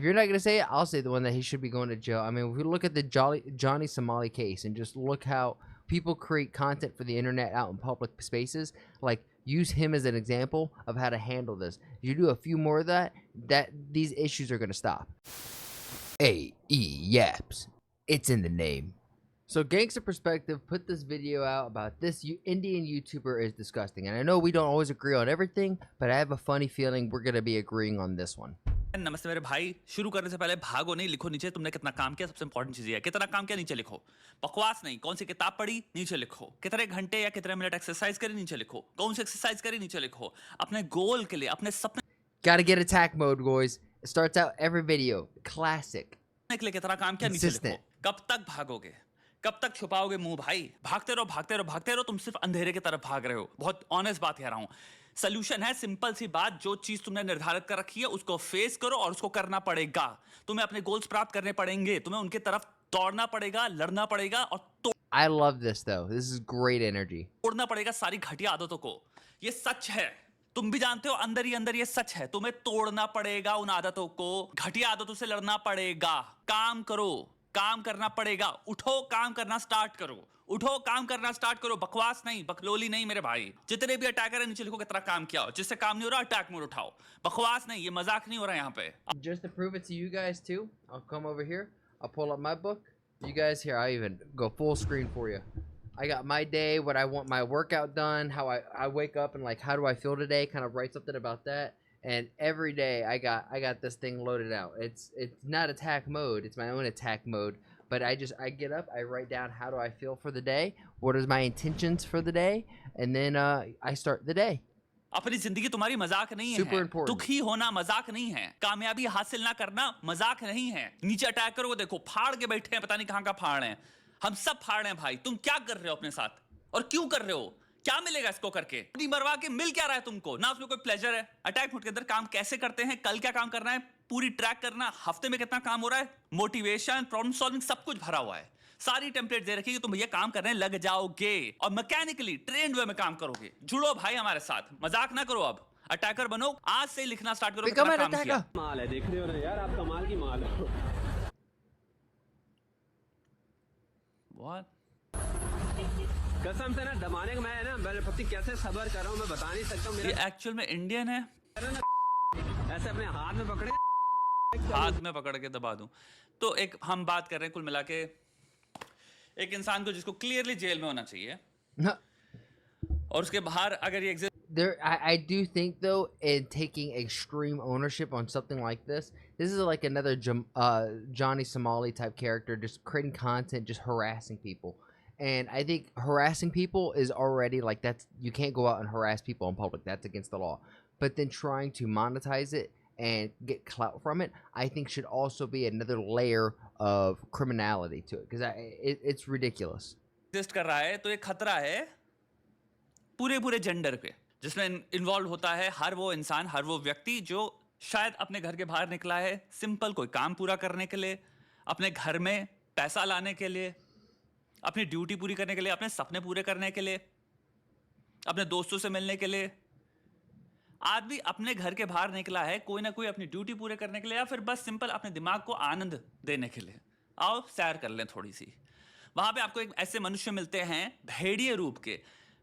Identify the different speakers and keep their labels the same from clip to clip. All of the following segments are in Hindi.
Speaker 1: If you're not gonna say it, I'll say the one that he should be going to jail. I mean, if we look at the Johnny Somali case and just look how people create content for the internet out in public spaces, like use him as an example of how to handle this. If you do a few more of that, these issues are gonna stop. Yaps. It's in the name. So Gangster Perspective put this video out about this Indian YouTuber is disgusting. And I know we don't always agree on everything, but I have a funny feeling we're gonna be agreeing on this one.
Speaker 2: नमस्ते मेरे भाई, शुरू करने से पहले भागो नहीं, लिखो नीचे तुमने कितना काम किया। सबसे इंपॉर्टेंट चीज है कितना काम किया, नीचे लिखो। बकवास नहीं, कौन सी किताब पढ़ी नीचे लिखो। कितने घंटे या कितने मिनट एक्सरसाइज करी नीचे लिखो। कौन सी एक्सरसाइज करी नीचे लिखो। अपने गोल के लिए, अपने सपने
Speaker 1: Gotta get attack mode, boys. It starts out every video. Classic.
Speaker 2: के लिए कितना काम किया नीचे लिखो। कब तक भागोगे, कब तक छुपाओगे मुंह भाई। भागते रहो भागते रहो भागते रहो, तुम सिर्फ अंधेरे की तरफ भाग रहे हो। बहुत ऑनेस्ट बात कह रहा हूं। सोल्यूशन है सिंपल सी बात, जो चीज तुमने निर्धारित कर रखी है उसको फेस करो और उसको करना पड़ेगा। तुम्हें अपने गोल्स प्राप्त करने पड़ेंगे, तुम्हें उनके तरफ दौड़ना पड़ेगा, लड़ना पड़ेगा और
Speaker 1: I love this though. This is great energy.
Speaker 2: तोड़ना पड़ेगा सारी घटिया आदतों को। ये सच है, तुम भी जानते हो, अंदर ही अंदर ये सच है। तुम्हें तोड़ना पड़ेगा उन आदतों को, घटिया आदतों से लड़ना पड़ेगा। काम करो, काम करना पड़ेगा। उठो, काम करना स्टार्ट करो। उठो, काम करना स्टार्ट करो। बकवास नहीं, बकलोली नहीं मेरे भाई। जितने भी अटैकर है नीचे लिखो कितना काम किया हो। जिससे काम नहीं हो रहा अटैक मोड उठाओ। बकवास नहीं, ये मजाक नहीं हो रहा यहाँ पे।
Speaker 1: Just to prove it to you guys too, I'll come over here. I'll pull up my book. You guys here, I even go full screen for you. I got my day, what I want my workout done, how I wake up and like how do I feel today, kind of write something about that. And every day I got this thing loaded out. It's not attack mode, it's my own attack mode. But I get up, I write down how do I feel for the day, what is my intentions for the day, and then I start the day.
Speaker 2: अपनी जिंदगी तुम्हारी मजाक नहीं है। दुखी होना मजाक नहीं है। कामयाबी हासिल ना करना मजाक नहीं है। नीचे अटैक करो, देखो फाड़ के बैठे हैं, पता नहीं कहां का फाड़ हैं। हम सब फाड़ हैं भाई। तुम क्या कर रहे हो अपने साथ और क्यों कर रहे हो? क्या मिलेगा इसको करके? अपनी मरवा के मिल क्या रहा है तुमको? ना उसमें कोई प्लेजर है। अटैक मोड के अंदर काम कैसे करते हैं, कल क्या काम करना है, पूरी ट्रैक करना, हफ्ते में कितना काम हो रहा है, मोटिवेशन, प्रॉब्लम सॉल्विंग, सब कुछ भरा हुआ है। सारी टेम्पलेट दे रखी है कि तुम भैया काम करने लग जाओगे और मैकेनिकली ट्रेंड वे में काम करोगे। जुड़ो भाई हमारे साथ, मजाक ना करो। अब अटैकर बनो, आज से लिखना स्टार्ट करो।
Speaker 1: Become an attacker.
Speaker 3: माल है, देख रहे हो ना यार, आप कमाल की माल हो।
Speaker 2: What?
Speaker 3: कसम से ना दबाने का मैं ना पति कैसे सबर कर रहा हूँ मैं बता नहीं सकता हूँ।
Speaker 2: ये एक्चुअल में इंडियन है।
Speaker 3: ऐसे अपने हाथ में पकड़े,
Speaker 2: हाथ में पकड़ के दबा दूं। तो एक हम बात कर रहे हैं कुल मिला के एक इंसान को जिसको क्लियरली जेल में होना चाहिए और उसके बाहर अगर ये
Speaker 1: There, I do think though, in taking extreme ownership on something like this is like another Johnny Somali type character, just creating content, just harassing people. And I think harassing people is already like you can't go out and harass people in public. That's against the law. But then trying to monetize it and get clout from it, I think should also be another layer of criminality to it because it's ridiculous.
Speaker 2: Exist कर रहा है तो एक खतरा है पूरे जेंडर पे, जिसमें इन्वॉल्व होता है हर वो इंसान, हर वो व्यक्ति जो शायद अपने घर के बाहर निकला है सिंपल कोई काम पूरा करने के लिए, अपने घर में पैसा लाने के लिए, अपनी ड्यूटी पूरी करने के लिए, अपने सपने पूरे करने के लिए, अपने दोस्तों से मिलने के लिए। आदमी अपने घर के बाहर निकला है कोई ना कोई अपनी ड्यूटी पूरे करने के लिए या फिर बस सिंपल अपने दिमाग को आनंद देने के लिए। आओ सैर कर लें थोड़ी सी। वहां पे आपको एक ऐसे मनुष्य मिलते हैं भेड़िए रूप के।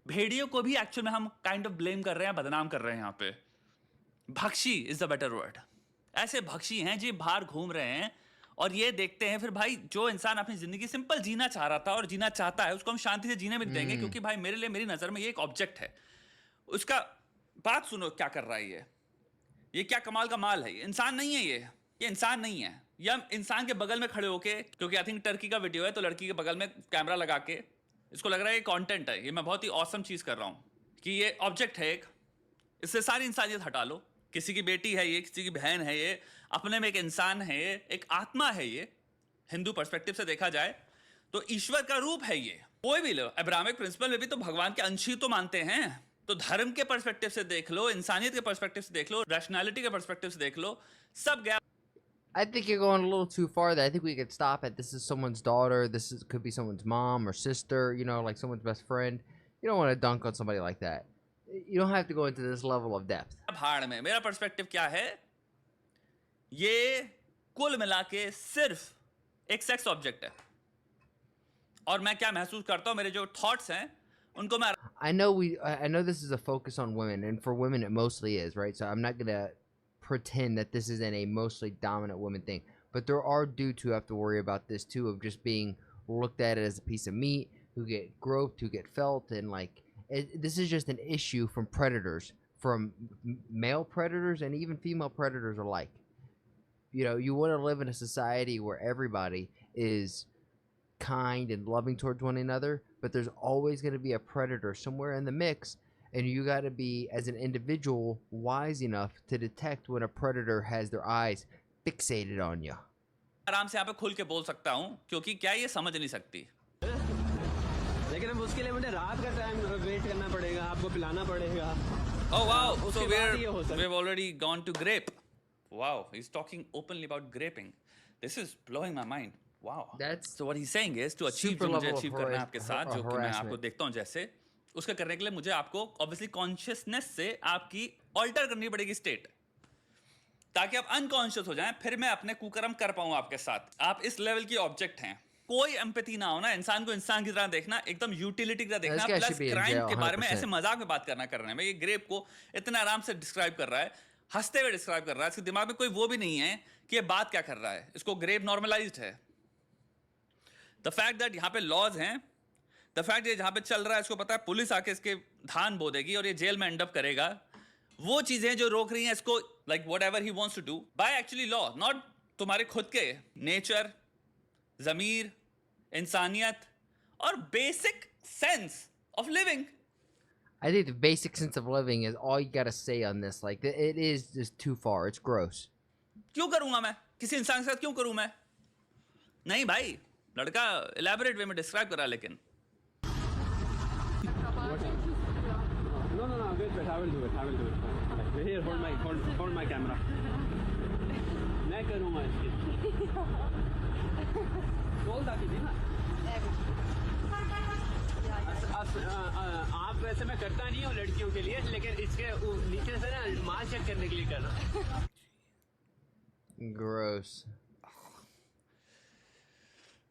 Speaker 2: भेड़ियों को भी एक्चुअल में हम काइंड ऑफ ब्लेम कर रहे हैं, बदनाम कर रहे हैं यहाँ पे। भक्षी इज द बेटर वर्ड। ऐसे भक्षी हैं जो बाहर घूम रहे हैं और ये देखते हैं फिर भाई जो इंसान अपनी जिंदगी सिंपल जीना चाह रहा था और जीना चाहता है उसको हम शांति से जीने भी देंगे क्योंकि भाई मेरे लिए, मेरी नजर में ये एक ऑब्जेक्ट है। उसका बात सुनो क्या कर रहा है ये क्या कमाल का माल है। ये इंसान नहीं है, ये इंसान नहीं है। या इंसान के बगल में खड़े होके, क्योंकि आई थिंक टर्की का वीडियो है तो लड़की के बगल में कैमरा लगा के इसको लग रहा है ये कंटेंट है, ये मैं बहुत ही ऑसम चीज कर रहा हूं कि ये ऑब्जेक्ट है एक, इससे सारी इंसानियत हटा लो। किसी की बेटी है ये, किसी की बहन है ये, अपने में एक इंसान है ये, एक आत्मा है ये। हिंदू पर्सपेक्टिव से देखा जाए तो ईश्वर का रूप है ये। कोई भी लो, अब्राहमिक प्रिंसिपल में भी तो भगवान के अंश ही तो मानते हैं। तो धर्म के पर्सपेक्टिव से देख लो, इंसानियत के पर्सपेक्टिव से देख लो, रैशनैलिटी के पर्सपेक्टिव से देख लो, सब गया।
Speaker 1: I think you're going a little too far there. I think we could stop at this is someone's daughter, could be someone's mom or sister, you know, like someone's best friend. You don't want to dunk on somebody like that. You don't have to go into this level of depth.
Speaker 2: भाड़ में मेरा पर्सपेक्टिव क्या है, ये कुल मिला के सिर्फ एक सेक्स ऑब्जेक्ट है। और मैं क्या महसूस करता हूँ, मेरे जो थॉट्स हैं उनको मैं
Speaker 1: I know this is a focus on women, and for women it mostly is, right? So I'm not gonna pretend that this isn't a mostly dominant woman thing, but there are dudes who have to worry about this too, of just being looked at as a piece of meat, who get groped, who get felt, and like this is just an issue from predators, from male predators and even female predators alike. You know, you want to live in a society where everybody is kind and loving towards one another, but there's always going to be a predator somewhere in the mix, and you got to be, as an individual, wise enough to detect when a predator has their eyes fixated on you.
Speaker 2: आराम से यहाँ पे खुल के बोल सकता हूँ, क्योंकि क्या ये समझ नहीं सकती।
Speaker 3: लेकिन अब उसके लिए मुझे रात का टाइम वेट करना पड़ेगा, आपको पिलाना पड़ेगा।
Speaker 2: Oh wow, so
Speaker 3: उसके बाद ये हो सकता है।
Speaker 2: we've already gone to grape. Wow, he's talking openly about graping. This is blowing my mind. Wow.
Speaker 1: That's
Speaker 2: So what he's saying is, to achieve
Speaker 1: super
Speaker 2: जो मुझे
Speaker 1: level of
Speaker 2: achieve करना है आपके साथ, जो कि मैं
Speaker 1: harassment.
Speaker 2: आपको देखता हूँ जैसे, उसका करने के लिए मुझे आपको obviously consciousness से आपकी alter करनी पड़ेगी state, ताकि आप unconscious हो जाएं, फिर मैं अपने कुकर्म कर पाऊँ आपके साथ। आप इस लेवल की ऑब्जेक्ट हैं, कोई एम्पैथी ना होना, इंसान को इंसान की तरह देखना, एकदम यूटिलिटी की तरह देखना,
Speaker 1: This guy
Speaker 2: plus
Speaker 1: should be in
Speaker 2: crime
Speaker 1: jail
Speaker 2: के बारे में
Speaker 1: 100%.
Speaker 2: ऐसे मजाक में बात करना करने में। ये ग्रेप को इतना आराम से डिस्क्राइब कर रहा है, हंसते हुए डिस्क्राइब कर रहा है, इसके दिमाग में कोई वो भी नहीं है कि ये बात क्या कर रहा है। इसको ग्रेप नॉर्मलाइज्ड है। द फैक्ट दैट यहाँ पे लॉज हैं, द फैक्ट ये जहाँ पे चल रहा है, इसको पता है पुलिस आके इसके धान बो देगी और ये जेल में एंड अप करेगा। वो चीजें जो रोक रही हैं इसको, like whatever he wants to do by actually law, not तुम्हारे खुद के नेचर, ज़मीर, इंसानियत और basic sense of living.
Speaker 1: I think the basic sense of living is all you gotta say on this. Like, it is just too far. It's gross.
Speaker 2: क्यों करूंगा मैं किसी इंसान के साथ, क्यों करूं मैं? नहीं भाई, लड़का इलेबोरेट वे में डिस्क्राइब करा, लेकिन
Speaker 3: No, wait, I will do it. Here, hold my camera. मैं करूँगा इसकी। बोल ताकि थी ना। आप वैसे मैं करता नहीं हूँ लड़कियों के लिए, लेकिन इसके नीचे से ना माल चेक करने के लिए कर रहा हूँ।
Speaker 1: Gross.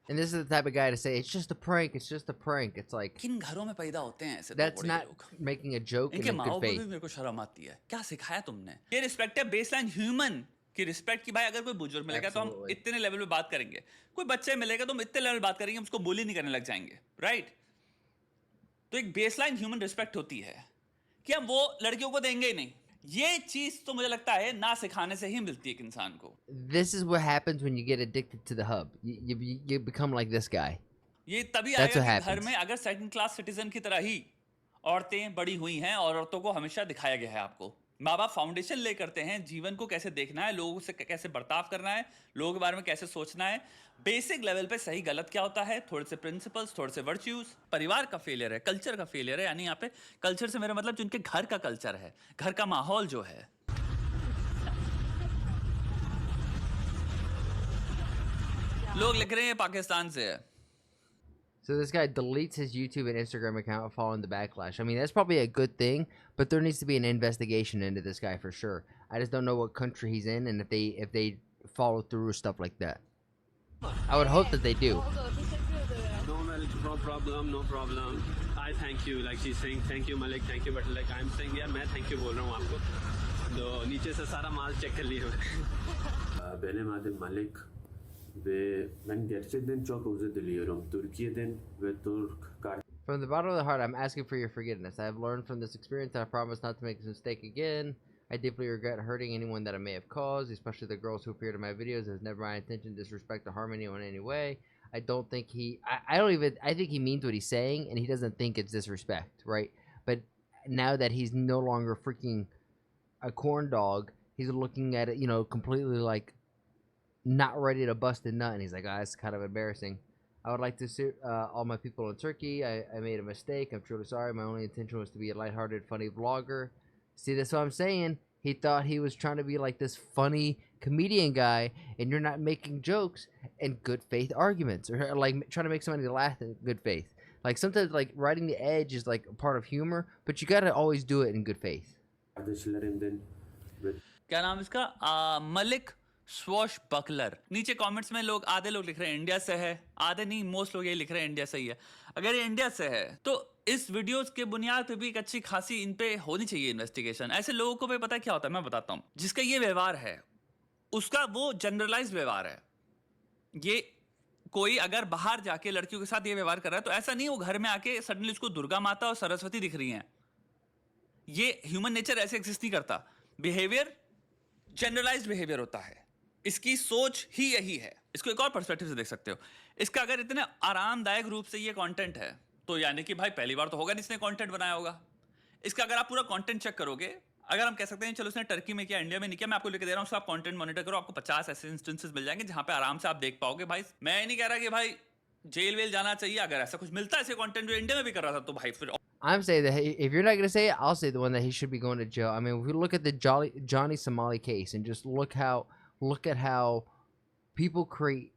Speaker 1: And this is the type of guy to say, it's just a prank, it's just a prank. It's like,
Speaker 2: किन घरों में पैदा होते हैं ऐसे
Speaker 1: that's
Speaker 2: बड़े
Speaker 1: not
Speaker 2: लोग?
Speaker 1: making a joke in
Speaker 2: इनके
Speaker 1: a
Speaker 2: माओ
Speaker 1: good
Speaker 2: को भी
Speaker 1: faith.
Speaker 2: मेरे को शर्म आती है। क्या सिखाया तुमने? ये रिस्पेक्ट है बेसलाइन ह्यूमन की रिस्पेक्ट की। भाई अगर कोई बुजुर्ग मिलेगा तो हम
Speaker 1: Absolutely.
Speaker 2: इतने लेवल पे बात करेंगे, कोई बच्चे मिलेगा तो हम इतने लेवल बात करेंगे, हम उसको बोली नहीं करने लग जाएंगे, राइट? तो एक बेसलाइन ह्यूमन रिस्पेक्ट होती है कि हम वो लड़कियों को देंगे ही नहीं। ये चीज तो मुझे लगता है ना सिखाने से ही मिलती है एक इंसान को।
Speaker 1: This is what happens when you get addicted to the hub. You become like this guy.
Speaker 2: ये तभी
Speaker 1: That's
Speaker 2: आएगा
Speaker 1: what
Speaker 2: कि घर
Speaker 1: happens.
Speaker 2: में अगर सेकंड क्लास सिटीजन की तरह ही औरतें बड़ी हुई हैं, और औरतों को हमेशा दिखाया गया है आपको, माँ बाप फाउंडेशन ले करते हैं जीवन को कैसे देखना है, लोगों से कैसे बर्ताव करना है, लोगों के बारे में कैसे सोचना है, बेसिक लेवल पे सही गलत क्या होता है, थोड़े से प्रिंसिपल्स, थोड़े से वर्च्यूज। परिवार का फेलियर है, कल्चर का फेलियर है। यानी यहाँ पे कल्चर से मेरा मतलब जिनके घर का कल्चर है, घर का माहौल जो है। लोग लिख रहे हैं पाकिस्तान से है।
Speaker 1: So this guy deletes his YouTube and Instagram account following the backlash. I mean, that's probably a good thing, but there needs to be an investigation into this guy for sure. I just don't know what country he's in and if they follow through with stuff like that. I would hope that they do.
Speaker 3: No problem. I thank you. Like she's saying thank you Malik, thank you, but like I'm saying यार मैं thank you बोल रहा हूँ आपको। तो नीचे से सारा माल चेक कर लिया मैंने।
Speaker 4: Benim adım Malik ve ben gerçekten çok özür diliyorum. Türkiye'den ve Türk
Speaker 1: From the bottom of the heart, I'm asking for your forgiveness. I have learned from this experience and I promise not to make this mistake again. I deeply regret hurting anyone that I may have caused, especially the girls who appeared in my videos. It's never my intention to disrespect or harm anyone in any way. I don't think I think he means what he's saying and he doesn't think it's disrespect, right? But now that he's no longer freaking a corn dog, he's looking at it, completely like not ready to bust a nut, and he's like, it's kind of embarrassing. I would like to sue all my people in Turkey. I made a mistake. I'm truly sorry. My only intention was to be a lighthearted, funny vlogger. See, that's what I'm saying. He thought he was trying to be like this funny comedian guy, and you're not making jokes and good faith arguments, or like trying to make somebody laugh in good faith. Like sometimes, like riding the edge is like a part of humor, but you gotta always do it in good faith.
Speaker 4: kardeşlerimden ve
Speaker 2: क्या नाम इसका? मलिक स्वॉश बकलर। नीचे कमेंट्स में लोग आधे लोग लिख रहे हैं इंडिया से है, आधे नहीं, मोस्ट लोग ये लिख रहे हैं इंडिया से ही है। अगर ये इंडिया से है तो इस वीडियोस के बुनियाद पे भी एक अच्छी खासी इन पे होनी चाहिए इन्वेस्टिगेशन। ऐसे लोगों को भी पता क्या होता है, मैं बताता हूँ। जिसका ये व्यवहार है उसका वो जनरलाइज व्यवहार है। ये कोई अगर बाहर जाके लड़कियों के साथ ये व्यवहार कर रहा है तो ऐसा नहीं वो घर में आके सडनली उसको दुर्गा माता और सरस्वती दिख रही हैं। ये ह्यूमन नेचर ऐसे एग्जिस्ट नहीं करता। बिहेवियर जनरलाइज्ड बिहेवियर होता है, इसकी सोच ही यही है। इसको एक और पर्सपेक्टिव से देख सकते हो। इसका अगर इतने आरामदायक रूप से ये कंटेंट है तो यानी कि भाई पहली बार तो होगा जिसने कंटेंट बनाया होगा। इसका अगर आप पूरा कंटेंट चेक करोगे, अगर हम कह सकते हैं चलो उसने टर्की में किया, इंडिया में नहीं किया, मैं आपको लेके दे रहा हूँ, उसका आप कंटेंट मॉनिटर करो, आपको 50 ऐसे इंस्टेंसेस मिल जाएंगे जहां पे आराम से आप देख पाओगे। भाई मैं ये नहीं कह रहा कि भाई जेल वेल जाना चाहिए, अगर ऐसा कुछ मिलता है ऐसे कंटेंट जो इंडिया में भी कर रहा था तो भाई फिर
Speaker 1: I'm saying that if you're not gonna say it, I'll say the one that he should be going to jail. I mean, if we look at the Johnny Somali case and just look at how people create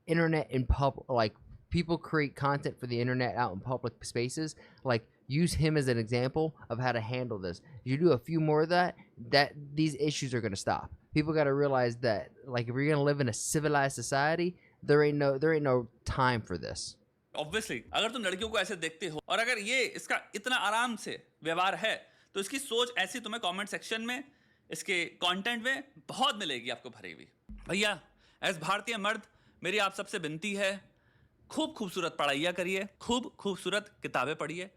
Speaker 1: internet in public, like people create content for the internet out in public spaces. Like use him as an example of how to handle this. You do a few more of that, these issues are gonna stop. People got to realize that, like, if you're gonna live in a civilized society, there ain't no time for this.
Speaker 2: Obviously अगर तुम लड़कियों को ऐसे देखते हो और अगर ये इसका इतना आराम से व्यवहार है तो इसकी सोच ऐसी तुम्हें कमेंट सेक्शन में इसके कंटेंट में बहुत मिलेगी आपको भरी हुई। भैया एज भारतीय मर्द मेरी आप सबसे विनती है, खूब खूबसूरत पढ़ाइयाँ करिए, खूब खूबसूरत किताबें पढ़िए,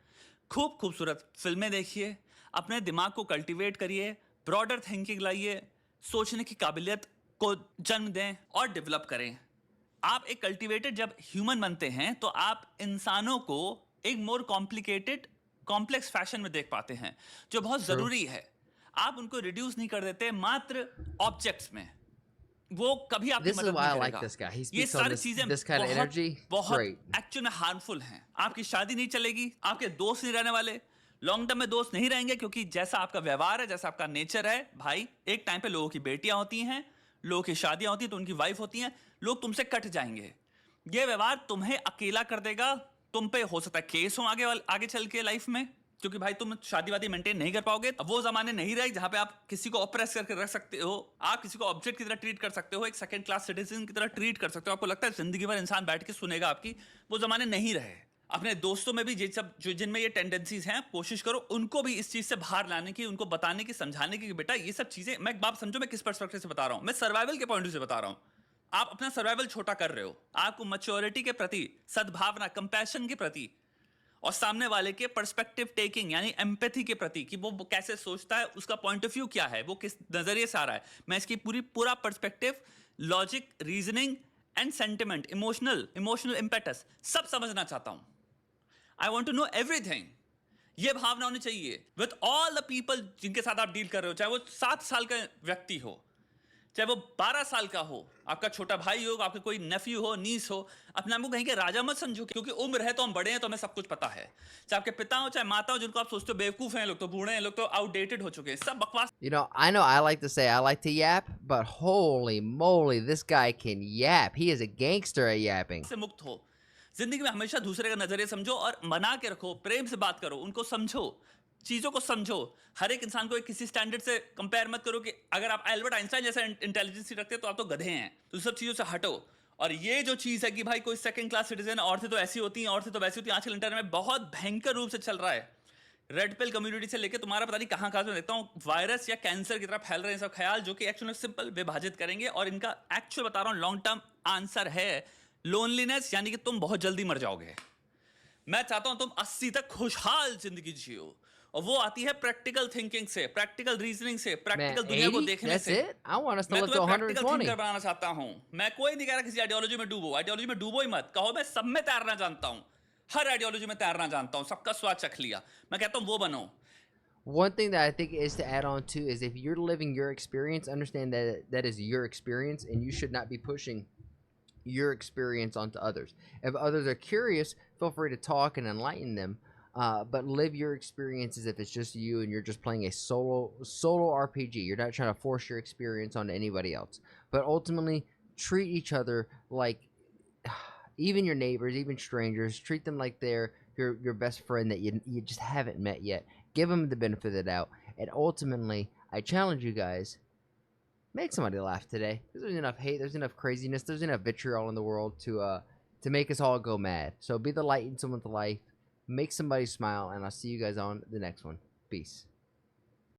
Speaker 2: खूब खूबसूरत फिल्में देखिए, अपने दिमाग को कल्टीवेट करिए, ब्रॉडर थिंकिंग लाइए, सोचने की काबिलियत को जन्म दें और डेवलप करें। आप एक कल्टीवेटेड जब ह्यूमन बनते हैं तो आप इंसानों को एक मोर कॉम्प्लिकेटेड कॉम्प्लेक्स फैशन में देख पाते हैं, जो बहुत जरूरी है। आप उनको रिड्यूस नहीं कर देते मात्र ऑब्जेक्ट्स में, वो कभी आपकी मदद नहीं करेगा। ये सारी चीजें बहुत एक्चुअल में हार्मफुल हैं। आपकी शादी नहीं चलेगी, आपके दोस्त नहीं रहने वाले, लॉन्ग टर्म में दोस्त नहीं रहेंगे, क्योंकि जैसा आपका व्यवहार है, जैसा आपका नेचर है भाई, एक टाइम पे लोगों की बेटियां होती हैं, लोगों की शादियां होती हैं तो उनकी वाइफ होती हैं, लोग तुमसे कट जाएंगे। ये व्यवहार तुम्हें अकेला कर देगा, तुम पे हो सकता है केस हो आगे चल के लाइफ में, क्योंकि भाई तुम शादी वादी मेंटेन नहीं कर पाओगे। अब वो जमाने नहीं रहे जहां पे आप किसी को ऑप्रेस करके रख सकते हो, आप किसी को ऑब्जेक्ट की तरह ट्रीट कर सकते हो, एक सेकंड क्लास सिटीजन की तरह ट्रीट कर सकते हो। आपको लगता है जिंदगी भर इंसान बैठ के सुनेगा आपकी, वो जमाने नहीं रहे। अपने दोस्तों में भी ये सब जो जिनमें ये टेंडेंसीज हैं, कोशिश करो उनको भी इस चीज से बाहर लाने की, उनको बताने की, समझाने की कि बेटा ये सब चीजें, मैं एक बात समझो मैं किस पर्सपेक्टिव से बता रहा हूं, मैं सर्वाइवल के पॉइंट ऑफ व्यू से बता रहा हूं। आप अपना सर्वाइवल छोटा कर रहे हो, आपको मैच्योरिटी के प्रति, सद्भावना, कंपैशन के प्रति और सामने वाले के पर्सपेक्टिव टेकिंग यानी एम्पैथी के प्रति कि वो कैसे सोचता है, उसका पॉइंट ऑफ व्यू क्या है, वो किस नजरिए से आ रहा है, मैं इसकी पूरा perspective, logic, reasoning and sentiment, emotional impetus सब समझना चाहता हूं। I want to know everything. ये भावना होनी चाहिए विथ ऑल द पीपल जिनके साथ आप डील कर रहे हो, चाहे वो 7 साल का व्यक्ति हो, चाहे वो 12 साल का हो, आपका छोटा भाई हो, आपके कोई नेफ्यू हो, नीस हो, अपने आप को कहीं के राजा मत समझो, क्योंकि उम्र है तो हम बड़े हैं तो हमें सब कुछ पता है। चाहे आपके पिता हो, चाहे माता हो, जिनको आप सोचते हो बेवकूफ हैं, लोग तो बूढ़े हैं, लोग तो आउटडेटेड हो चुके हैं, सब बकवास।
Speaker 1: You know I like to say I like to yap, but holy moly, this guy can yap. He is a gangster at yapping.
Speaker 2: से मुक्त हो। जिंदगी में हमेशा दूसरे का नजरिए समझो और बना के रखो, प्रेम से बात करो, उनको समझो, चीजों को समझो। हर एक इंसान को एक किसी स्टैंडर्ड से कंपेयर मत करो कि अगर आप एल्बर्ट आइंस्टाइन जैसा इंटेलिजेंस रखते हो तो आप तो गधे हैं, तो सब चीजों से हटो। और ये जो चीज है कि भाई कोई सेकंड क्लास सिटीजन, औरतें तो ऐसी होती हैं, औरतें तो वैसी होती हैं, आजकल इंटरनेट में बहुत भयंकर रूप से चल रहा है। रेड पिल कम्युनिटी से लेकर तुम्हारा पता नहीं कहां कहां से देखता हूं वायरस या कैंसर की तरह फैल रहे हैं सब ख्याल, जो कि एक्चुअली सिंपल विभाजित करेंगे। और इनका एक्चुअल बता रहा हूं लॉन्ग टर्म आंसर है लोनलीनेस, यानी कि तुम बहुत जल्दी मर जाओगे। मैं चाहता हूं तुम 80 तक खुशहाल जिंदगी जियो, और वो आती है प्रैक्टिकल थिंकिंग से, प्रैक्टिकल रीजनिंग से, प्रैक्टिकल दुनिया को देखने से।
Speaker 1: I want us to
Speaker 2: मैं
Speaker 1: live to
Speaker 2: तुम्हें प्रैक्टिकल
Speaker 1: 120.
Speaker 2: थिंकर बनाना चाहता हूं। मैं कोई नहीं कह रहा किसी आइडियोलॉजी में डूबो, आइडियोलॉजी में डूबो ही मत। कहो मैं सब में तैरना जानता हूं, हर आइडियोलॉजी में तैरना जानता हूं, सबका स्वाद चख लिया। मैं कहता हूं वो बनो।
Speaker 1: One thing that I think is to add on to is if you're living your experience, understand that that is your experience and you should not be pushing your experience onto others. If others are curious, feel free to talk and enlighten them, but live your experience as if it's just you and you're just playing a solo RPG. You're not trying to force your experience onto anybody else, but ultimately treat each other like even your neighbors, even strangers, treat them like they're your best friend that you just haven't met yet. Give them the benefit of the doubt, and ultimately I challenge you guys, make somebody laugh today. There's enough hate, there's enough craziness, there's enough vitriol in the world to make us all go mad. So be the light in someone's life, make somebody smile, and I'll see you guys on the next one. Peace.